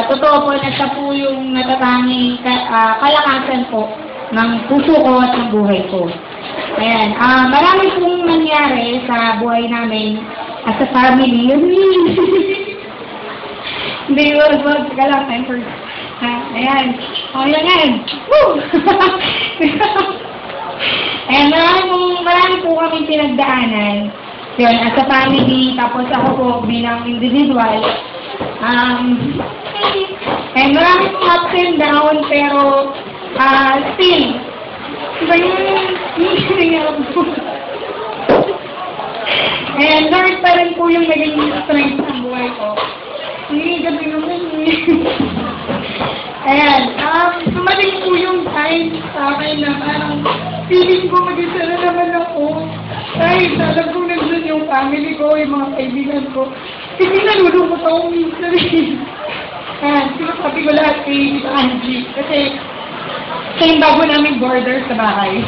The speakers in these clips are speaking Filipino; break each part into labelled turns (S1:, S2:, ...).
S1: totoo po na siya po yung natatanging kalakasan po ng puso ko at ng buhay ko. Ayan. Marami pong nangyari sa buhay namin as a family. Hindi, wag ka lang. Time for... ayan. Okay lang yan. Woo! Ayan, marami po kami pinagdaanan. Yun, as a family, tapos ako po bilang individual. Ayan, marami pong ups and down, pero still, iba yung nangyarap po. Ayan, Lord pa rin po yung naging strength ng buhay ko. Hindi, gabi naman eh. Ayan, sumating po yung time sa akin na parang feeling ko mag-isa na naman ako. Kahit alam ko nandun yung family ko, yung mga kaibigan ko. Hindi nalulungkot ako minsan eh. Ayan, sinasabi ko lahat kay Angie. Kasi siya yung bago naming border sa bahay.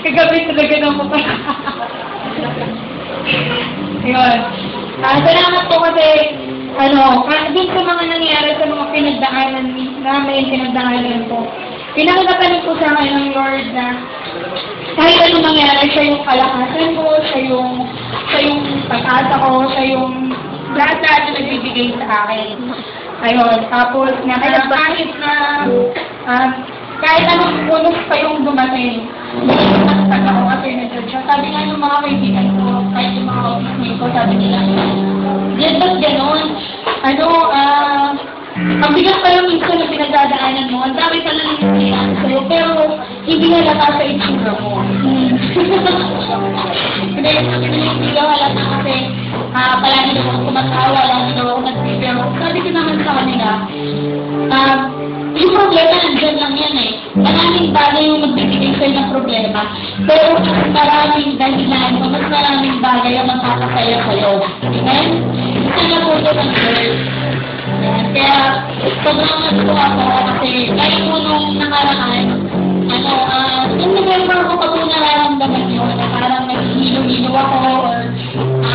S1: Kagabi talaga ng mukha. Ayun. Salamat po kasi, dun sa mga nangyari sa mga pinagdaanan namin, pinagdaanan po. Pinakatapanin po sa akin ng Lord na kahit anong mangyari, siya yung kalakasan ko, siya yung pag-asa ko, siya yung lahat na nagbibigay sa akin. Ayun. Tapos, kahit anong punos pa yung dumating, nagtag ako kasi na-judge siya. Sabi nga ng mga kaibigan ko, kahit yung mga office ko, sabi nila, yan ba't ganon? Ang bigat pa yung minsan na pinagdadaanan mo, ang dami pa lang yung kailangan sa'yo, pero hindi halata sa itsura mo. Hindi halata kasi palagi daw ako kumatawa, lagi daw ako nagbibiro. Sabi ko naman sa kanila, yung problema nandyan lang yan eh. Maraming bagay yung magbibigay sa'yo ng problema, pero maraming dahilan, mas maraming bagay ang magpapasaya sa'yo. Amen? Ito na po ito ng girl. Kaya, sobrang natuwa ako kasi kahit po nung nakaraan, nung November ko pa po nararamdaman yun, na parang naghihilo-hilo ako or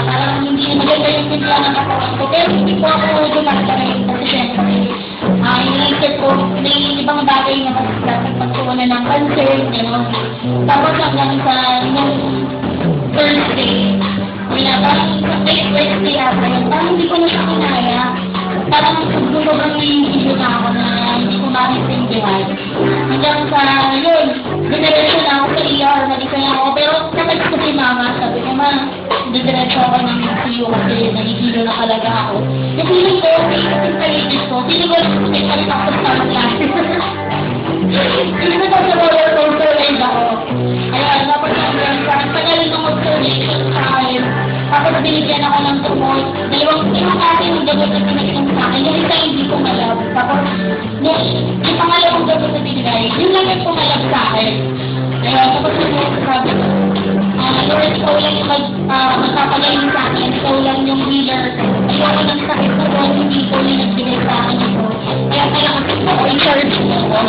S1: parang hindi maganda yung bigla ng katawan ko. Pero hindi po ako dumatagay kasi siyempre, iniisip ko, may ibang bagay na mas dapat magtuunan ng cancer, gano'n. Tapos hanggang sa nung Thursday, parang sa Wednesday ata yun, parang hindi ko na siya kinaya. Parang sobrang nahihilo na ako na hindi ko maintindihan. Hanggang sa, yun, diniretso na ako sa ER, nag-isa na ako. Pero kapag ko si Mama, sabi ko, Ma, diniretso ako ng MCU kasi nahihilo na talaga ako. Yung feeling ko, yung palitis ko, feeling ko may palit ako sa lang. Feeling ko sa roller coaster ride ako. Ayan, tapos hanggang sa tagal ng observation sa akin. Tapos binigyan ako ng tumor. Dalawang akin yung gamot na pinagin sa akin. Yung isa hindi pumalab. Tapos, yung pangalawang gamot na binigay, yun lang yung pumalab sa akin. Kaya tapos yung sabi ko, Lord, ikaw lang yung magpapagaling sa akin. Ikaw lang yung healer. Ayoko ng sakit na doon, hindi ko yung nagbigay sa akin ito. Kaya kailangan ko in charge mo.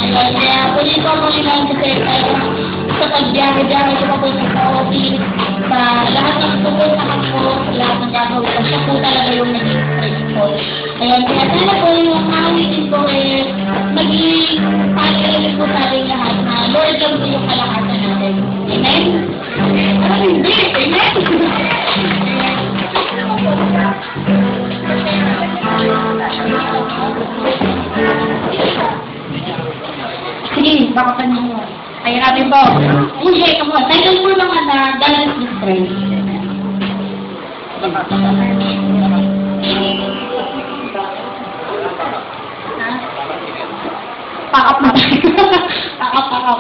S1: Ayun, kaya puli ko ako naman kasi sa pagbiyahe-biyahe ko pa po sa office, sa lahat ng tungkol sa ako, lahat ng gagawin ko, siya po talaga yung naging strength ko. Ayun, kaya sana po yung kawitin ko maging pag-alala po sa ating lahat na Lord lang po yung kalakasan natin. Amen? Parang hindi. Amen? Sige, baka pa niyo. Ay, rabi po. Hindi, come on. Title po naman na God is the strength. Pakap na tayo. Pakap.